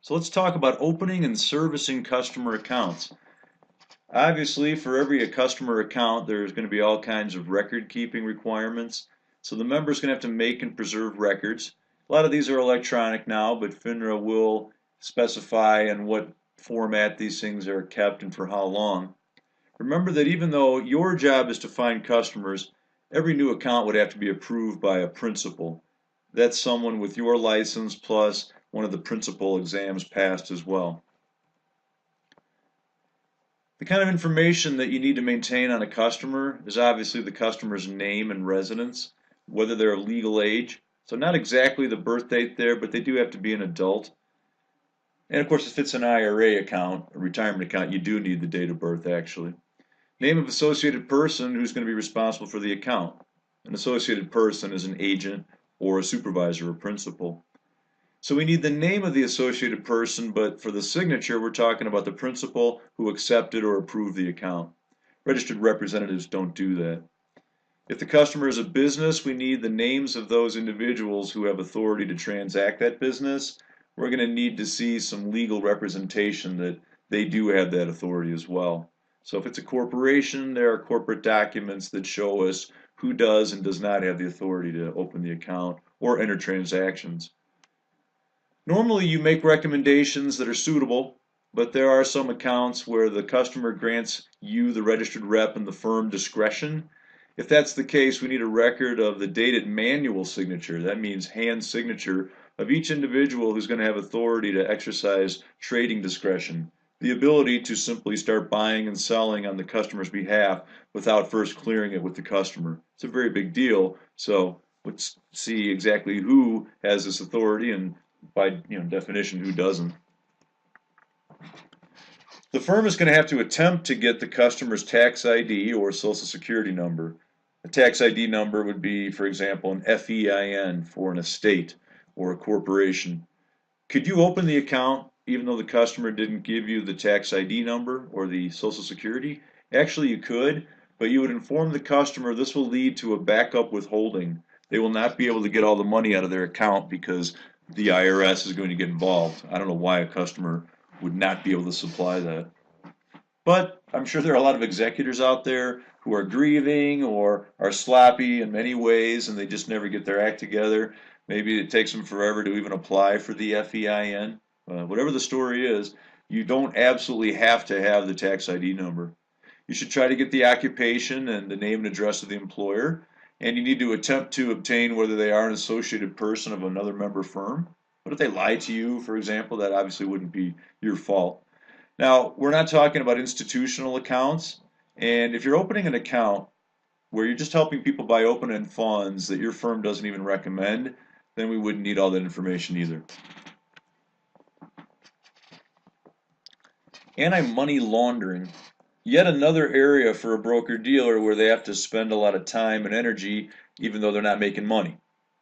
So let's talk about opening and servicing customer accounts. Obviously, for every customer account, there's going to be all kinds of record keeping requirements. So the member's going to have to make and preserve records. A lot of these are electronic now, but FINRA will specify in what format these things are kept and for how long. Remember that even though your job is to find customers, every new account would have to be approved by a principal. That's someone with your license plus one of the principal exams passed as well. The kind of information that you need to maintain on a customer is obviously the customer's name and residence, whether they're of legal age. So not exactly the birth date there, but they do have to be an adult. And of course, if it's an IRA account, a retirement account, you do need the date of birth actually. Name of associated person who's going to be responsible for the account. An associated person is an agent or a supervisor or principal. So we need the name of the associated person, but for the signature, we're talking about the principal who accepted or approved the account. Registered representatives don't do that. If the customer is a business, we need the names of those individuals who have authority to transact that business. We're going to need to see some legal representation that they do have that authority as well. So if it's a corporation, there are corporate documents that show us who does and does not have the authority to open the account or enter transactions. Normally you make recommendations that are suitable, but there are some accounts where the customer grants you, the registered rep, and the firm discretion. If that's the case, we need a record of the dated manual signature. That means hand signature of each individual who's going to have authority to exercise trading discretion, the ability to simply start buying and selling on the customer's behalf without first clearing it with the customer. It's a very big deal, so let's see exactly who has this authority and by definition who doesn't. The firm is going to have to attempt to get the customer's tax ID or social security number. A tax ID number would be, for example, an FEIN for an estate or a corporation. Could you open the account even though the customer didn't give you the tax ID number or the social security? Actually, you could, but you would inform the customer this will lead to a backup withholding. They will not be able to get all the money out of their account because the IRS is going to get involved. I don't know why a customer would not be able to supply that. But I'm sure there are a lot of executors out there who are grieving or are sloppy in many ways and they just never get their act together. Maybe it takes them forever to even apply for the FEIN. Whatever the story is, you don't absolutely have to have the tax ID number. You should try to get the occupation and the name and address of the employer, and you need to attempt to obtain whether they are an associated person of another member firm. But if they lie to you, for example, that obviously wouldn't be your fault. Now, we're not talking about institutional accounts, and if you're opening an account where you're just helping people by opening funds that your firm doesn't even recommend, then we wouldn't need all that information either. Anti-money laundering. Yet another area for a broker-dealer where they have to spend a lot of time and energy even though they're not making money.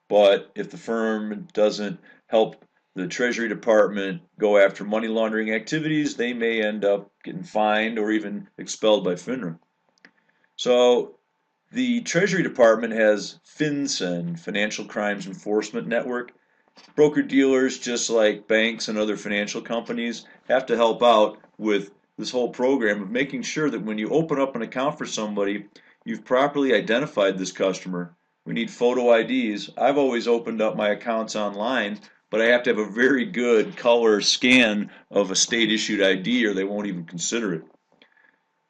But if the firm doesn't help the Treasury Department go after money laundering activities, they may end up getting fined or even expelled by FINRA. So the Treasury Department has FinCEN, Financial Crimes Enforcement Network. Broker-dealers, just like banks and other financial companies, have to help out with this whole program of making sure that when you open up an account for somebody, you've properly identified this customer. We need photo IDs. I've always opened up my accounts online, but I have to have a very good color scan of a state-issued ID or they won't even consider it.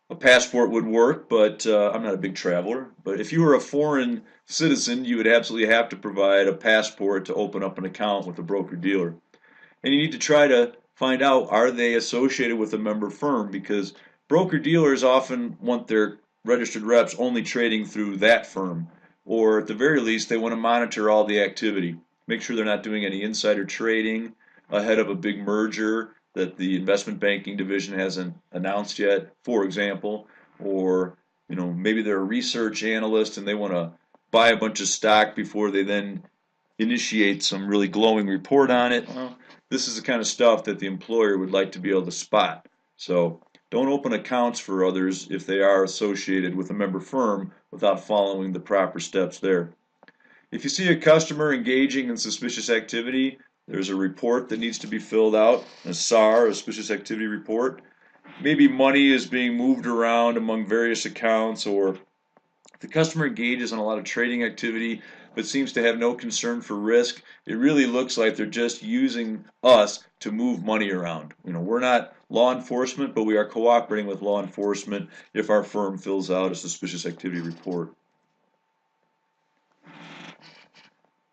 A passport would work, but I'm not a big traveler. But if you were a foreign citizen, you would absolutely have to provide a passport to open up an account with a broker-dealer. And you need to try to find out, are they associated with a member firm? Because broker-dealers often want their registered reps only trading through that firm. Or at the very least, they want to monitor all the activity. Make sure they're not doing any insider trading ahead of a big merger that the investment banking division hasn't announced yet, for example, or maybe they're a research analyst and they want to buy a bunch of stock before they then initiate some really glowing report on it. Well, this is the kind of stuff that the employer would like to be able to spot. So don't open accounts for others if they are associated with a member firm without following the proper steps there. If you see a customer engaging in suspicious activity, There's a report that needs to be filled out, a SAR, a suspicious activity report. Maybe money is being moved around among various accounts, or the customer engages in a lot of trading activity but seems to have no concern for risk. It really looks like they're just using us to move money around. We're not law enforcement, but we are cooperating with law enforcement if our firm fills out a suspicious activity report.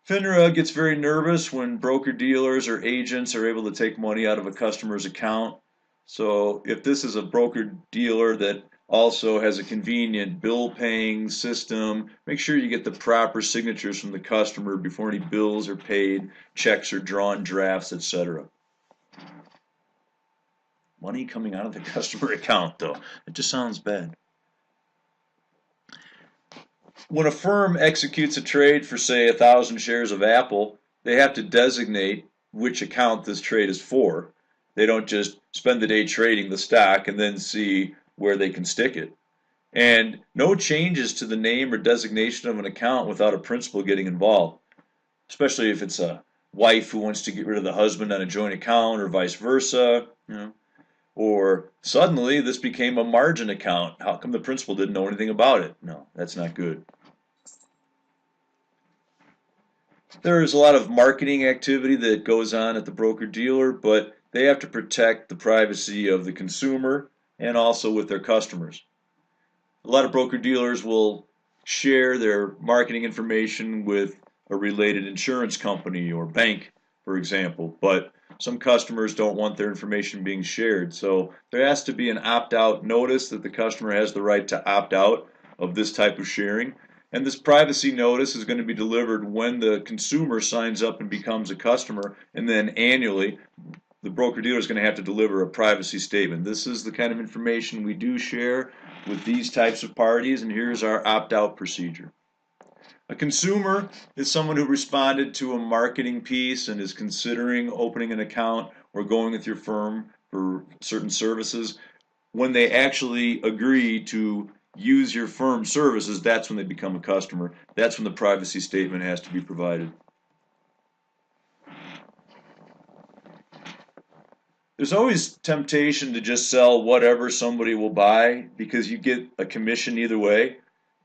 FINRA gets very nervous when broker-dealers or agents are able to take money out of a customer's account. So if this is a broker-dealer that also has a convenient bill-paying system, make sure you get the proper signatures from the customer before any bills are paid, checks are drawn, drafts, etc. Money coming out of the customer account, though. It just sounds bad. When a firm executes a trade for, say, 1,000 shares of Apple, they have to designate which account this trade is for. They don't just spend the day trading the stock and then see where they can stick it. And no changes to the name or designation of an account without a principal getting involved, especially if it's a wife who wants to get rid of the husband on a joint account or vice versa. Or suddenly this became a margin account. How come the principal didn't know anything about it? No, that's not good. There's a lot of marketing activity that goes on at the broker-dealer, but they have to protect the privacy of the consumer and also with their customers. A lot of broker-dealers will share their marketing information with a related insurance company or bank, for example, but some customers don't want their information being shared. So there has to be an opt-out notice that the customer has the right to opt out of this type of sharing. And this privacy notice is going to be delivered when the consumer signs up and becomes a customer, and then annually the broker-dealer is going to have to deliver a privacy statement. This is the kind of information we do share with these types of parties, and here's our opt-out procedure. A consumer is someone who responded to a marketing piece and is considering opening an account or going with your firm for certain services. When they actually agree to use your firm's services, that's when they become a customer. That's when the privacy statement has to be provided. There's always temptation to just sell whatever somebody will buy because you get a commission either way.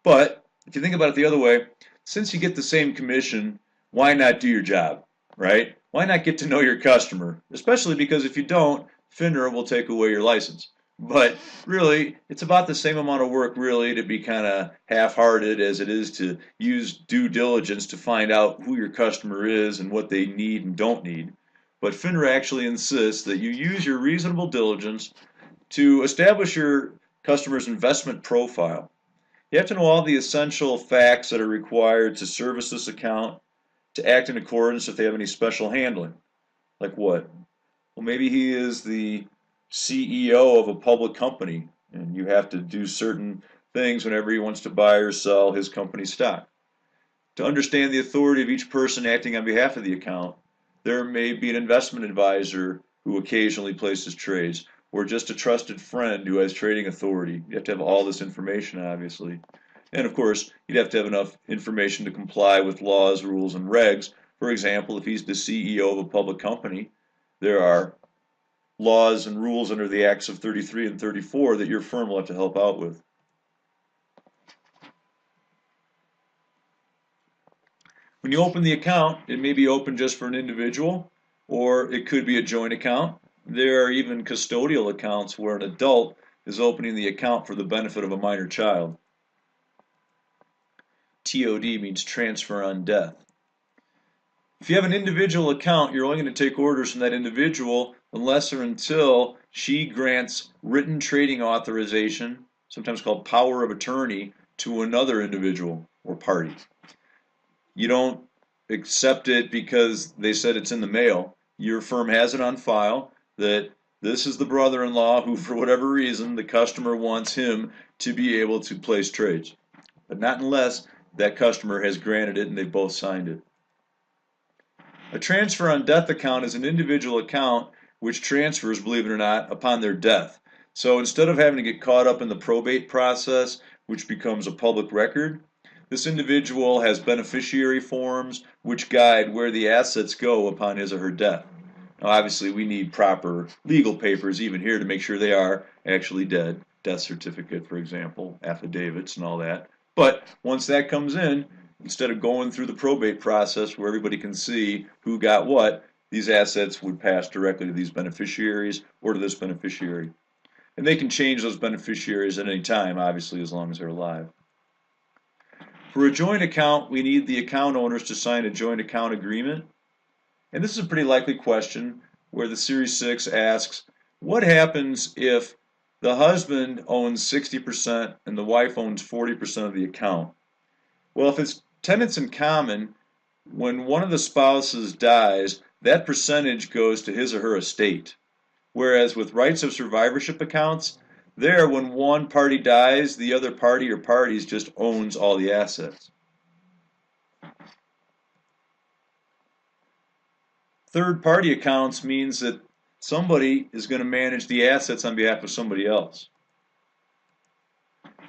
But if you think about it the other way, since you get the same commission, why not do your job, right? Why not get to know your customer? Especially because if you don't, FINRA will take away your license. But really, it's about the same amount of work, really, to be kind of half-hearted as it is to use due diligence to find out who your customer is and what they need and don't need. But FINRA actually insists that you use your reasonable diligence to establish your customer's investment profile. You have to know all the essential facts that are required to service this account, to act in accordance if they have any special handling. Like what? Well, maybe he is the CEO of a public company, and you have to do certain things whenever he wants to buy or sell his company stock. To understand the authority of each person acting on behalf of the account, there may be an investment advisor who occasionally places trades, or just a trusted friend who has trading authority. You have to have all this information, obviously. And of course, you'd have to have enough information to comply with laws, rules, and regs. For example, if he's the CEO of a public company, there are laws and rules under the Acts of 33 and 34 that your firm will have to help out with. When you open the account, it may be open just for an individual, or it could be a joint account. There are even custodial accounts where an adult is opening the account for the benefit of a minor child. TOD means transfer on death. If you have an individual account, you're only going to take orders from that individual unless or until she grants written trading authorization, sometimes called power of attorney, to another individual or party. You don't accept it because they said it's in the mail. Your firm has it on file that this is the brother-in-law who, for whatever reason, the customer wants him to be able to place trades. But not unless that customer has granted it and they both signed it. A transfer on death account is an individual account which transfers, believe it or not, upon their death. So instead of having to get caught up in the probate process, which becomes a public record, This individual has beneficiary forms which guide where the assets go upon his or her death. Now, obviously, we need proper legal papers even here to make sure they are actually dead. Death certificate, for example, affidavits and all that. But once that comes in, instead of going through the probate process where everybody can see who got what, these assets would pass directly to these beneficiaries or to this beneficiary. And they can change those beneficiaries at any time, obviously, as long as they're alive. For a joint account, we need the account owners to sign a joint account agreement. And this is a pretty likely question where the Series 6 asks, what happens if the husband owns 60% and the wife owns 40% of the account? Well, if it's tenants in common, when one of the spouses dies, that percentage goes to his or her estate. Whereas with rights of survivorship accounts, there, when one party dies, the other party or parties just owns all the assets. Third-party accounts means that somebody is going to manage the assets on behalf of somebody else.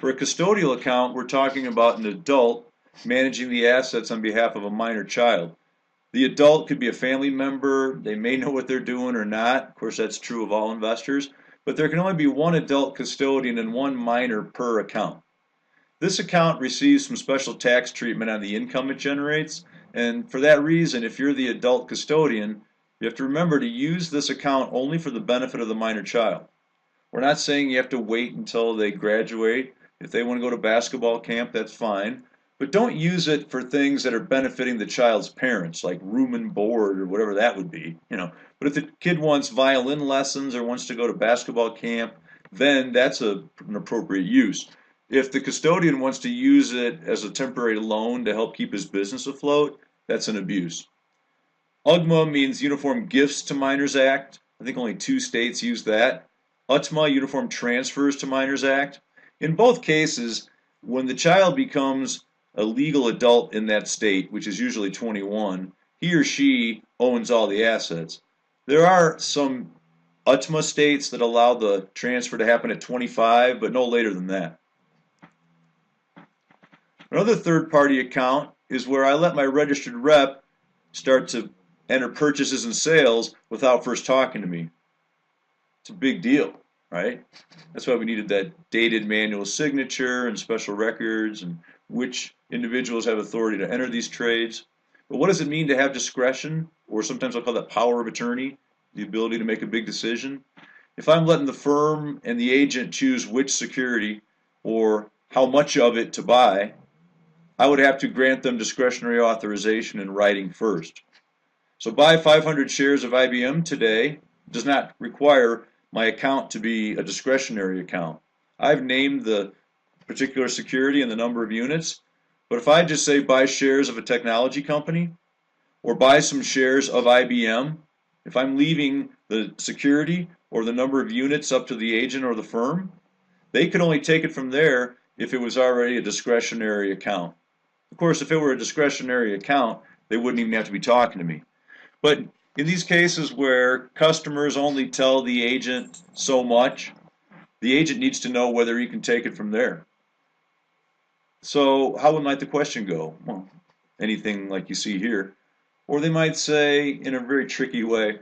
For a custodial account, we're talking about an adult managing the assets on behalf of a minor child. The adult could be a family member. They may know what they're doing or not. Of course, that's true of all investors. But there can only be one adult custodian and one minor per account. This account receives some special tax treatment on the income it generates. And for that reason, if you're the adult custodian, you have to remember to use this account only for the benefit of the minor child. We're not saying you have to wait until they graduate. If they want to go to basketball camp, that's fine. But don't use it for things that are benefiting the child's parents, like room and board or whatever that would be. But if the kid wants violin lessons or wants to go to basketball camp, then that's an appropriate use. If the custodian wants to use it as a temporary loan to help keep his business afloat, that's an abuse. UGMA means Uniform Gifts to Minors Act. I think only 2 states use that. UTMA, Uniform Transfers to Minors Act. In both cases, when the child becomes a legal adult in that state, which is usually 21, he or she owns all the assets. There are some UTMA states that allow the transfer to happen at 25, but no later than that. Another third-party account is where I let my registered rep start to enter purchases and sales without first talking to me. It's a big deal, right? That's why we needed that dated manual signature and special records and which individuals have authority to enter these trades. But what does it mean to have discretion, or sometimes I'll call that power of attorney, the ability to make a big decision? If I'm letting the firm and the agent choose which security or how much of it to buy, I would have to grant them discretionary authorization in writing first. So buy 500 shares of IBM today does not require my account to be a discretionary account. I've named the particular security and the number of units, but if I just say buy shares of a technology company or buy some shares of IBM, if I'm leaving the security or the number of units up to the agent or the firm, they could only take it from there if it was already a discretionary account. Of course, if it were a discretionary account, they wouldn't even have to be talking to me. But in these cases where customers only tell the agent so much, the agent needs to know whether he can take it from there. So how might the question go? Well, anything like you see here. Or they might say in a very tricky way,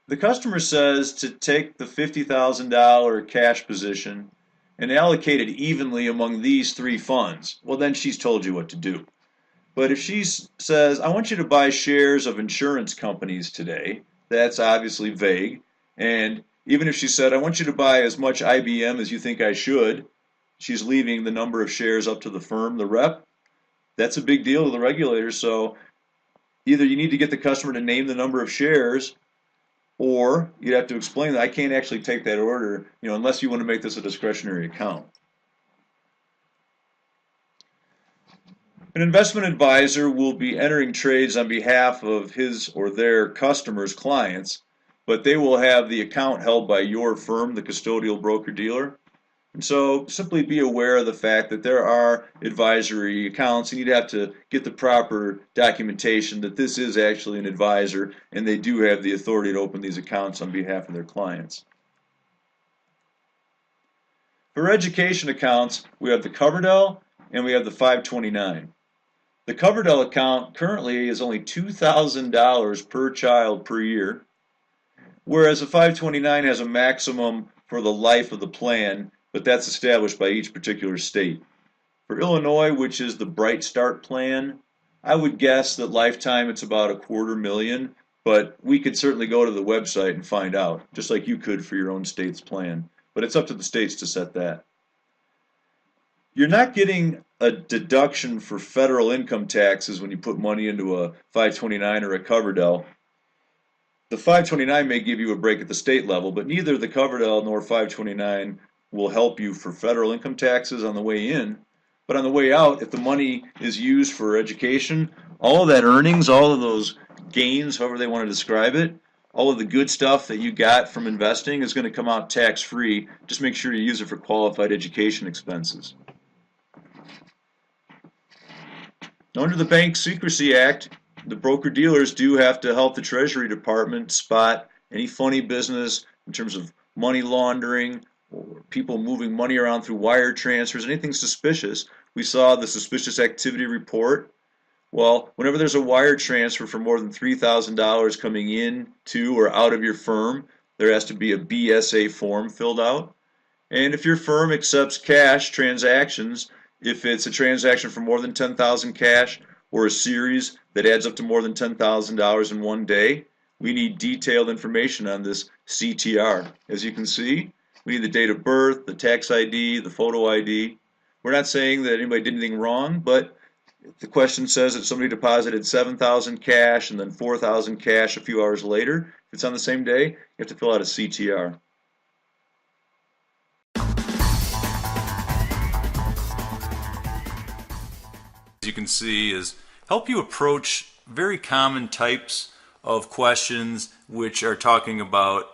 the customer says to take the $50,000 cash position and allocate it evenly among these 3 funds. Well, then she's told you what to do. But if she says, I want you to buy shares of insurance companies today, that's obviously vague. And even if she said, I want you to buy as much IBM as you think I should, she's leaving the number of shares up to the firm, the rep. That's a big deal to the regulators. So either you need to get the customer to name the number of shares, or you'd have to explain that I can't actually take that order, unless you want to make this a discretionary account. An investment advisor will be entering trades on behalf of his or their customers' clients, but they will have the account held by your firm, the custodial broker-dealer. And so simply be aware of the fact that there are advisory accounts, and you'd have to get the proper documentation that this is actually an advisor, and they do have the authority to open these accounts on behalf of their clients. For education accounts, we have the Coverdell and we have the 529. The Coverdell account currently is only $2,000 per child per year, whereas the 529 has a maximum for the life of the plan, but that's established by each particular state. For Illinois, which is the Bright Start plan, I would guess that lifetime it's about $250,000, but we could certainly go to the website and find out, just like you could for your own state's plan. But it's up to the states to set that. You're not getting a deduction for federal income taxes when you put money into a 529 or a Coverdell. The 529 may give you a break at the state level, but neither the Coverdell nor 529 will help you for federal income taxes on the way in. But on the way out, if the money is used for education, all of that earnings, all of those gains, however they want to describe it, all of the good stuff that you got from investing is going to come out tax-free. Just make sure you use it for qualified education expenses. Now, under the Bank Secrecy Act, the broker-dealers do have to help the Treasury Department spot any funny business in terms of money laundering or people moving money around through wire transfers, anything suspicious. We saw the suspicious activity report. Well, whenever there's a wire transfer for more than $3,000 coming in to or out of your firm, there has to be a BSA form filled out. And if your firm accepts cash transactions, if it's a transaction for more than $10,000 cash or a series that adds up to more than $10,000 in one day, we need detailed information on this CTR. As you can see, we need the date of birth, the tax ID, the photo ID. We're not saying that anybody did anything wrong, but the question says that somebody deposited $7,000 cash and then $4,000 cash a few hours later. If it's on the same day, you have to fill out a CTR. As you can see, is help you approach very common types of questions which are talking about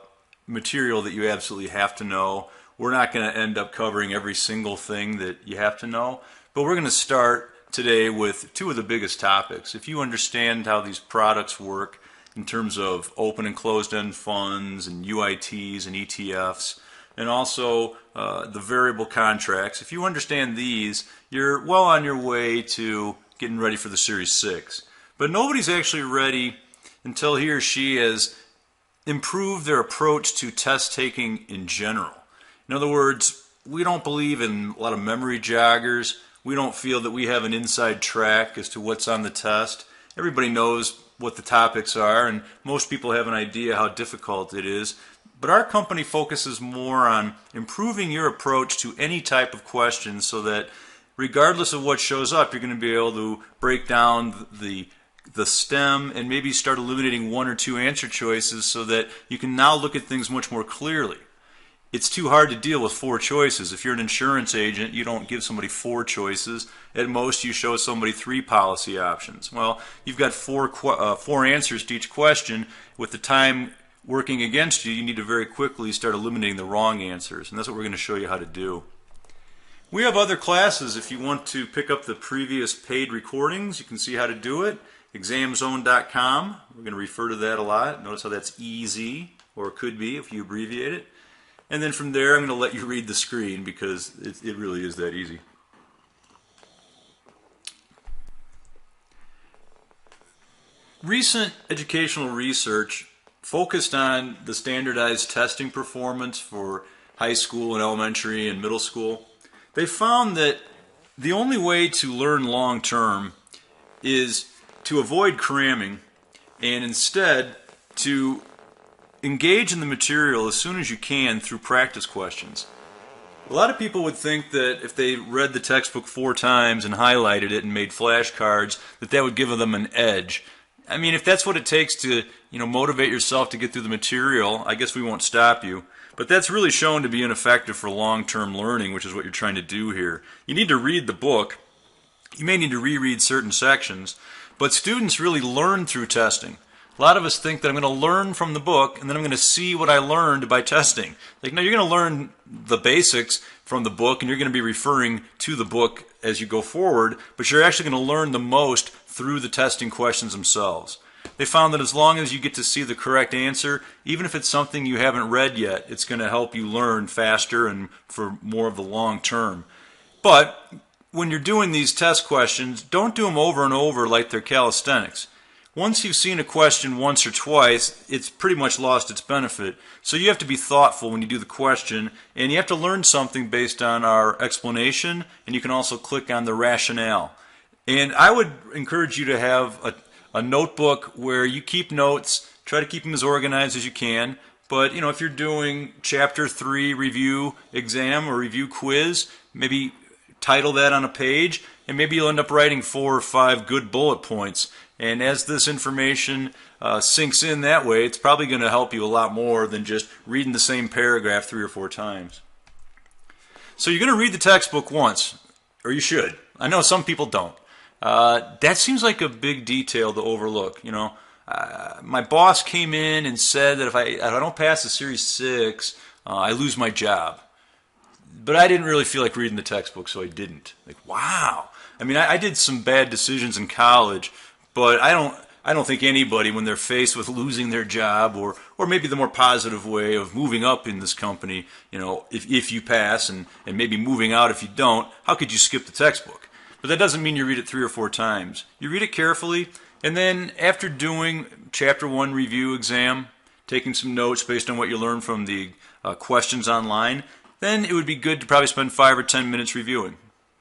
material that you absolutely have to know. We're not going to end up covering every single thing that you have to know, but we're going to start today with two of the biggest topics. If you understand how these products work in terms of open and closed-end funds and UITs and ETFs, and also the variable contracts, if you understand these, you're well on your way to getting ready for the Series 6. But nobody's actually ready until he or she has improved their approach to test taking in general. In other words, we don't believe in a lot of memory joggers. We don't feel that we have an inside track as to what's on the test. Everybody knows what the topics are, and most people have an idea how difficult it is. But our company focuses more on improving your approach to any type of question so that regardless of what shows up, you're going to be able to break down the stem and maybe start eliminating one or two answer choices so that you can now look at things much more clearly. It's too hard to deal with four choices. If you're an insurance agent, you don't give somebody four choices. At most, you show somebody three policy options. Well, you've got four answers to each question. With the time working against you, you need to very quickly start eliminating the wrong answers, and that's what we're going to show you how to do. We have other classes. If you want to pick up the previous paid recordings, you can see how to do it. Examzone.com. We're going to refer to that a lot. Notice how that's EZ, or it could be if you abbreviate it. And then from there, I'm going to let you read the screen because it really is that easy. Recent educational research focused on the standardized testing performance for high school and elementary and middle school. They found that the only way to learn long term is to avoid cramming and instead to engage in the material as soon as you can through practice questions. A lot of people would think that if they read the textbook 4 times and highlighted it and made flashcards, that would give them an edge. I mean, if that's what it takes to, motivate yourself to get through the material, I guess we won't stop you. But that's really shown to be ineffective for long-term learning, which is what you're trying to do here. You need to read the book. You may need to reread certain sections, but students really learn through testing. A lot of us think that I'm going to learn from the book and then I'm going to see what I learned by testing. No, you're going to learn the basics from the book and you're going to be referring to the book as you go forward, but you're actually going to learn the most through the testing questions themselves. They found that as long as you get to see the correct answer, even if it's something you haven't read yet, it's going to help you learn faster and for more of the long term. But when you're doing these test questions, don't do them over and over like they're calisthenics. Once you've seen a question once or twice, it's pretty much lost its benefit. So you have to be thoughtful when you do the question, and you have to learn something based on our explanation, and you can also click on the rationale. And I would encourage you to have a notebook where you keep notes, try to keep them as organized as you can. But, if you're doing Chapter 3 review exam or review quiz, maybe title that on a page, and maybe you'll end up writing 4 or 5 good bullet points. And as this information sinks in that way, it's probably going to help you a lot more than just reading the same paragraph 3 or 4 times. So you're going to read the textbook once, or you should. I know some people don't. That seems like a big detail to overlook. My boss came in and said that if I don't pass the Series 6, I lose my job. But I didn't really feel like reading the textbook, so I didn't. Like, wow. I mean, I did some bad decisions in college, but I don't think anybody, when they're faced with losing their job, or maybe the more positive way of moving up in this company, if you pass and maybe moving out if you don't, how could you skip the textbook? But that doesn't mean you read it 3 or 4 times. You read it carefully, and then after doing Chapter 1 review exam, taking some notes based on what you learned from the questions online, then it would be good to probably spend 5 or 10 minutes reviewing.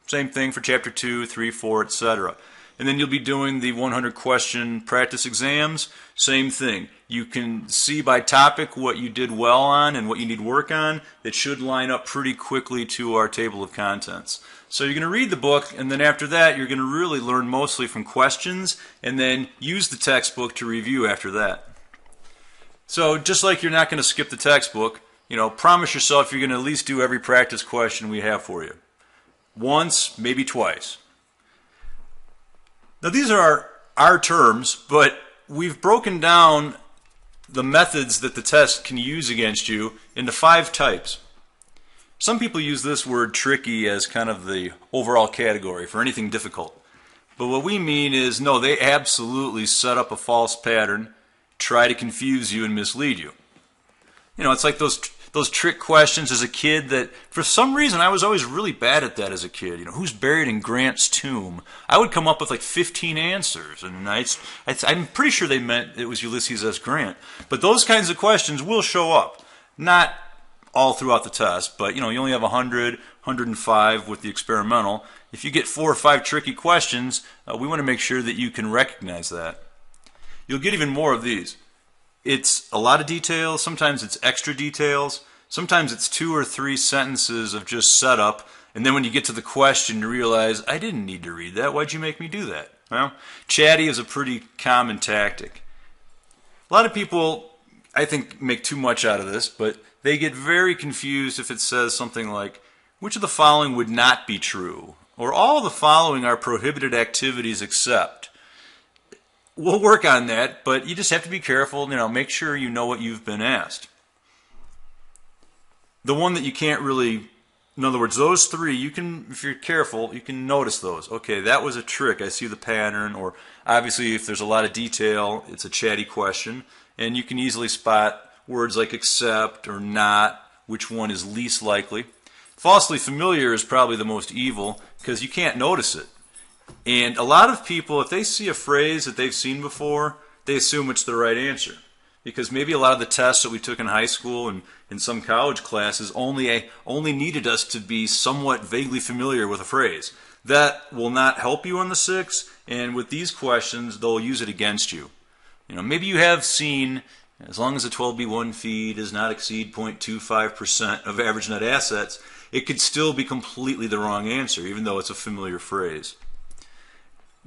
Same thing for Chapter 2, 3, 4, etc. And then you'll be doing the 100 question practice exams. Same thing. You can see by topic what you did well on and what you need work on. It should line up pretty quickly to our table of contents. So you're going to read the book, and then after that you're going to really learn mostly from questions, and then use the textbook to review after that. So just like you're not going to skip the textbook, promise yourself you're going to at least do every practice question we have for you. Once, maybe twice. Now these are our terms, but we've broken down the methods that the test can use against you into 5 types. Some people use this word tricky as kind of the overall category for anything difficult. But what we mean is, no, they absolutely set up a false pattern, try to confuse you and mislead you. It's like those trick questions as a kid that, for some reason, I was always really bad at that as a kid. Who's buried in Grant's tomb? I would come up with like 15 answers, and I'm pretty sure they meant it was Ulysses S. Grant. But those kinds of questions will show up. Not all throughout the test, but you only have 100, 105 with the experimental. If you get 4 or 5 tricky questions, we want to make sure that you can recognize that. You'll get even more of these. It's a lot of details, sometimes it's extra details, sometimes it's 2 or 3 sentences of just setup, and then when you get to the question you realize, I didn't need to read that, why'd you make me do that? Well, chatty is a pretty common tactic. A lot of people, I think, make too much out of this, but they get very confused if it says something like, which of the following would not be true? Or all of the following are prohibited activities except. We'll work on that, but you just have to be careful, make sure you know what you've been asked. The one that you can't really, in other words, those 3, you can, if you're careful, you can notice those. Okay, that was a trick, I see the pattern, or obviously if there's a lot of detail, it's a chatty question, and you can easily spot words like except or not, which one is least likely. Falsely familiar is probably the most evil, because you can't notice it. And a lot of people, if they see a phrase that they've seen before, they assume it's the right answer. Because maybe a lot of the tests that we took in high school and in some college classes only needed us to be somewhat vaguely familiar with a phrase. That will not help you on the 6, and with these questions, they'll use it against you. Maybe you have seen, as long as the 12B1 fee does not exceed 0.25% of average net assets, it could still be completely the wrong answer, even though it's a familiar phrase.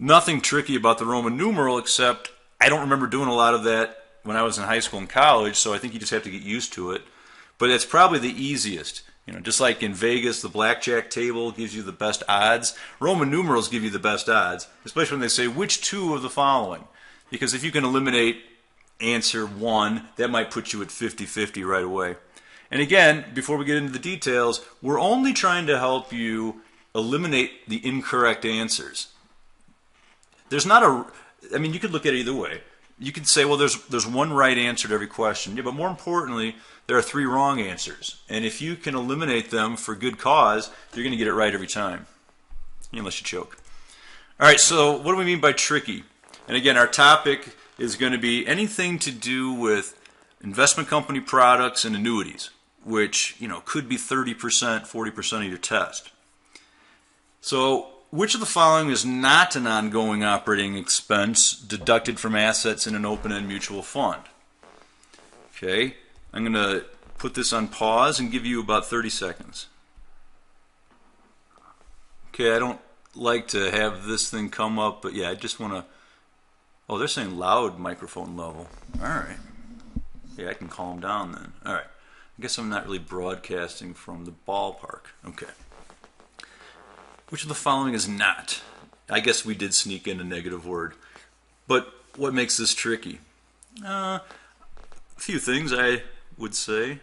Nothing tricky about the Roman numeral, except I don't remember doing a lot of that when I was in high school and college, so I think you just have to get used to it. But it's probably the easiest. Just like in Vegas, the blackjack table gives you the best odds. Roman numerals give you the best odds, especially when they say, which 2 of the following? Because if you can eliminate answer 1, that might put you at 50-50 right away. And again, before we get into the details, we're only trying to help you eliminate the incorrect answers. There's not you could look at it either way. You could say, well, there's 1 right answer to every question. Yeah, but more importantly, there are 3 wrong answers. And if you can eliminate them for good cause, you're going to get it right every time. unless you choke. All right, so what do we mean by tricky? And again, our topic is going to be anything to do with investment company products and annuities, which could be 30%, 40% of your test. So which of the following is not an ongoing operating expense deducted from assets in an open-end mutual fund? Okay, I'm going to put this on pause and give you about 30 seconds. Okay, I don't like to have this thing come up, but yeah, I just want to... Oh, they're saying loud microphone level. All right. Yeah, I can calm down then. All right. I guess I'm not really broadcasting from the ballpark. Okay. Which of the following is not? I guess we did sneak in a negative word. But what makes this tricky? A few things I would say.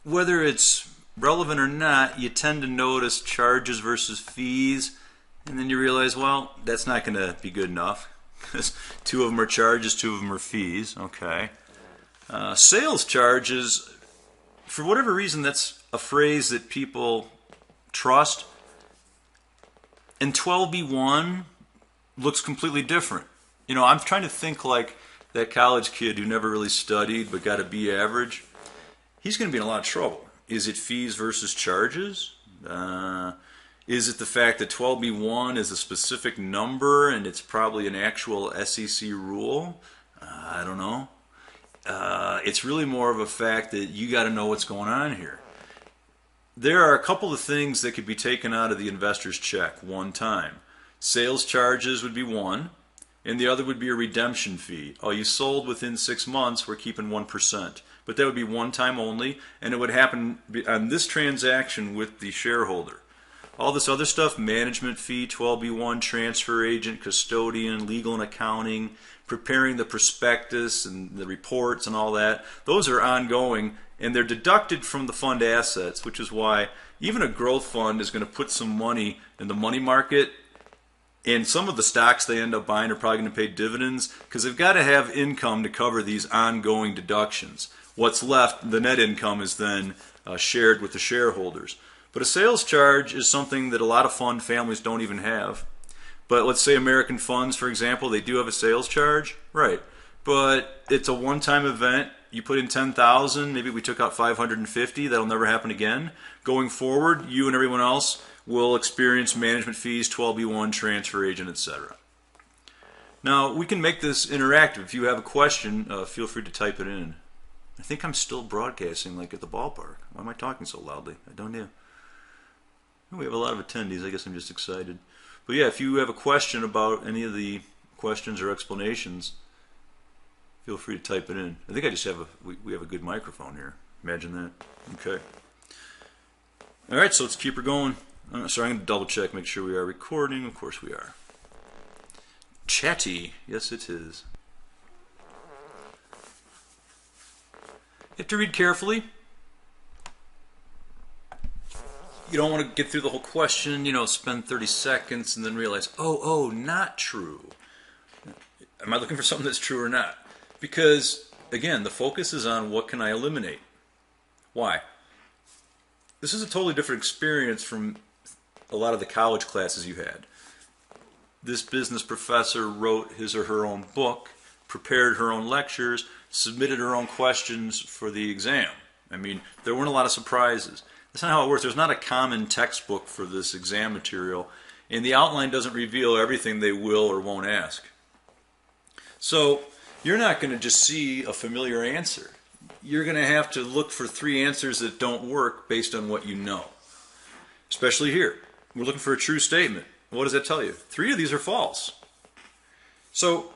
Whether it's relevant or not, you tend to notice charges versus fees, and then you realize, well, that's not going to be good enough, because two of them are charges, two of them are fees. Okay. Sales charges, for whatever reason, that's a phrase that people trust, and 12b1 looks completely different. I'm trying to think like that college kid who never really studied but got a B average. He's going to be in a lot of trouble. Is it fees versus charges? Is it the fact that 12b1 is a specific number and it's probably an actual SEC rule? I don't know. It's really more of a fact that you got to know what's going on here. There are a couple of things that could be taken out of the investor's check one time. Sales charges would be one, and the other would be a redemption fee. Oh, you sold within 6 months, we're keeping 1%. But that would be one time only, and it would happen on this transaction with the shareholder. All this other stuff, management fee, 12b1, transfer agent, custodian, legal and accounting, preparing the prospectus and the reports and all that, those are ongoing, and they're deducted from the fund assets, which is why even a growth fund is going to put some money in the money market, and some of the stocks they end up buying are probably going to pay dividends because they've got to have income to cover these ongoing deductions. What's left, the net income, is then shared with the shareholders. But a sales charge is something that a lot of fund families don't even have. But let's say American Funds, for example, they do have a sales charge, right? But it's a one-time event. You put in 10,000, maybe we took out 550. That'll never happen again. Going forward, you and everyone else will experience management fees, 12b1, transfer agent, etc. Now, we can make this interactive. If you have a question, feel free to type it in. I think I'm still broadcasting like at the ballpark. Why am I talking so loudly? I don't know. We have a lot of attendees. I guess I'm just excited. But yeah, if you have a question about any of the questions or explanations, feel free to type it in. I think I just have we have a good microphone here. Imagine that. Okay. All right, so let's keep her going. Sorry, I'm going to double check, make sure we are recording. Of course we are. Chatty. Yes, it is. You have to read carefully. You don't want to get through the whole question, spend 30 seconds and then realize, oh, not true. Am I looking for something that's true or not? Because, again, the focus is on what can I eliminate. Why? This is a totally different experience from a lot of the college classes you had. This business professor wrote his or her own book, prepared her own lectures, submitted her own questions for the exam. I mean, there weren't a lot of surprises. That's not how it works. There's not a common textbook for this exam material, and the outline doesn't reveal everything they will or won't ask. So you're not going to just see a familiar answer. You're going to have to look for 3 answers that don't work based on what you know. Especially here. We're looking for a true statement. What does that tell you? 3 of these are false. So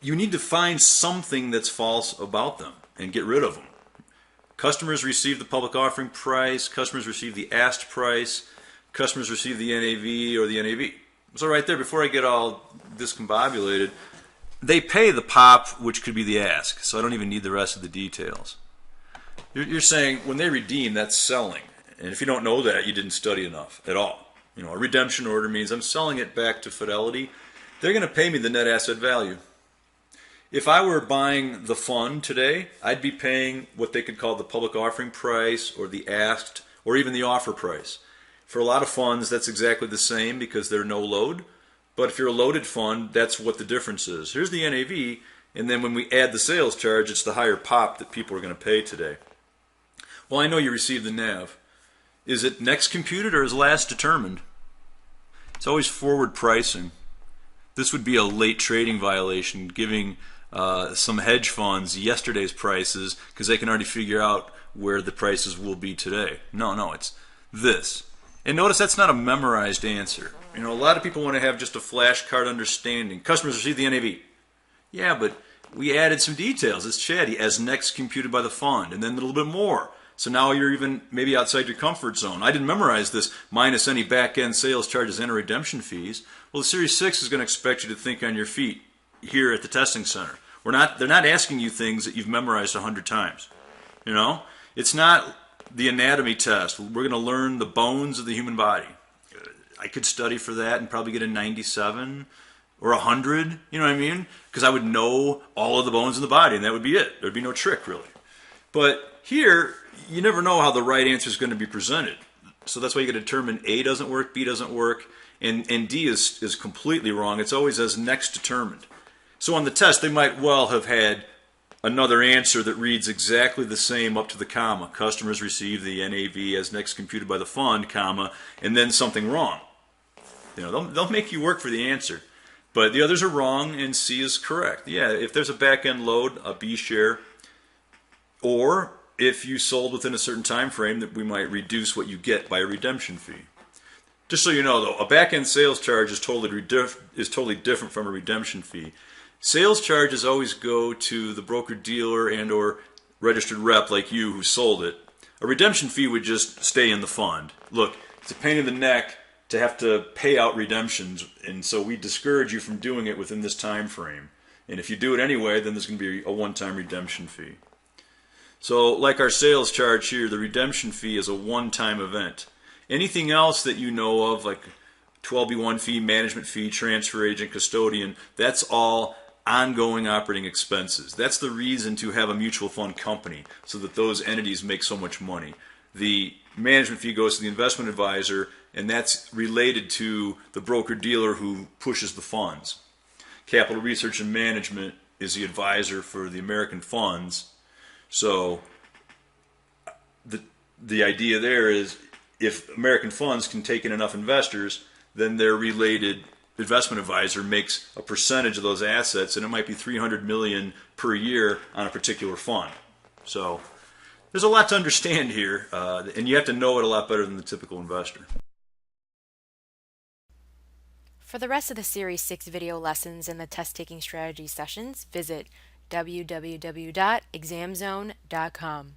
you need to find something that's false about them and get rid of them. Customers receive the public offering price, customers receive the asked price, customers receive the NAV or the NAV. So right there, before I get all discombobulated, they pay the pop, which could be the ask, so I don't even need the rest of the details. You're saying when they redeem, that's selling. And if you don't know that, you didn't study enough at all. A redemption order means I'm selling it back to Fidelity. They're going to pay me the net asset value. If I were buying the fund today, I'd be paying what they could call the public offering price or the asked or even the offer price. For a lot of funds, that's exactly the same because they're no load. But if you're a loaded fund, that's what the difference is. Here's the NAV, and then when we add the sales charge, it's the higher pop that people are going to pay today. Well, I know you received the NAV. Is it next computed or is last determined? It's always forward pricing. This would be a late trading violation, giving some hedge funds yesterday's prices because they can already figure out where the prices will be today. No, it's this. And notice that's not a memorized answer. A lot of people want to have just a flashcard understanding. Customers receive the NAV. Yeah, but we added some details. It's chatty, as next computed by the fund, and then a little bit more. So now you're even maybe outside your comfort zone. I didn't memorize this minus any back-end sales charges and redemption fees. Well, the Series 6 is going to expect you to think on your feet here at the testing center. They're not asking you things that you've memorized 100 times. It's not the anatomy test. We're going to learn the bones of the human body. I could study for that and probably get a 97 or 100, you know what I mean? Because I would know all of the bones in the body, and that would be it. There'd be no trick, really. But here, you never know how the right answer is going to be presented. So that's why you got to determine A doesn't work, B doesn't work, and D is completely wrong. It's always as next determined. So on the test, they might well have had another answer that reads exactly the same up to the comma. Customers receive the NAV as next computed by the fund, comma, and then something wrong. They'll make you work for the answer. But the others are wrong and C is correct. Yeah, if there's a back-end load, a B share, or if you sold within a certain time frame, that we might reduce what you get by a redemption fee. Just so you know, though, a back-end sales charge is totally different from a redemption fee. Sales charges always go to the broker-dealer and or registered rep like you who sold it. A redemption fee would just stay in the fund. Look, it's a pain in the neck to have to pay out redemptions, and so we discourage you from doing it within this time frame. And if you do it anyway, then there's going to be a one-time redemption fee. So like our sales charge here, the redemption fee is a one-time event. Anything else that you know of, like 12B1 fee, management fee, transfer agent, custodian, that's all ongoing operating expenses. That's the reason to have a mutual fund company, so that those entities make so much money. The management fee goes to the investment advisor, and that's related to the broker-dealer who pushes the funds. Capital Research and Management is the advisor for the American funds. So the idea there is if American funds can take in enough investors, then their related investment advisor makes a percentage of those assets, and it might be $300 million per year on a particular fund. So there's a lot to understand here, and you have to know it a lot better than the typical investor. For the rest of the Series 6 video lessons and the test-taking strategy sessions, visit www.examzone.com.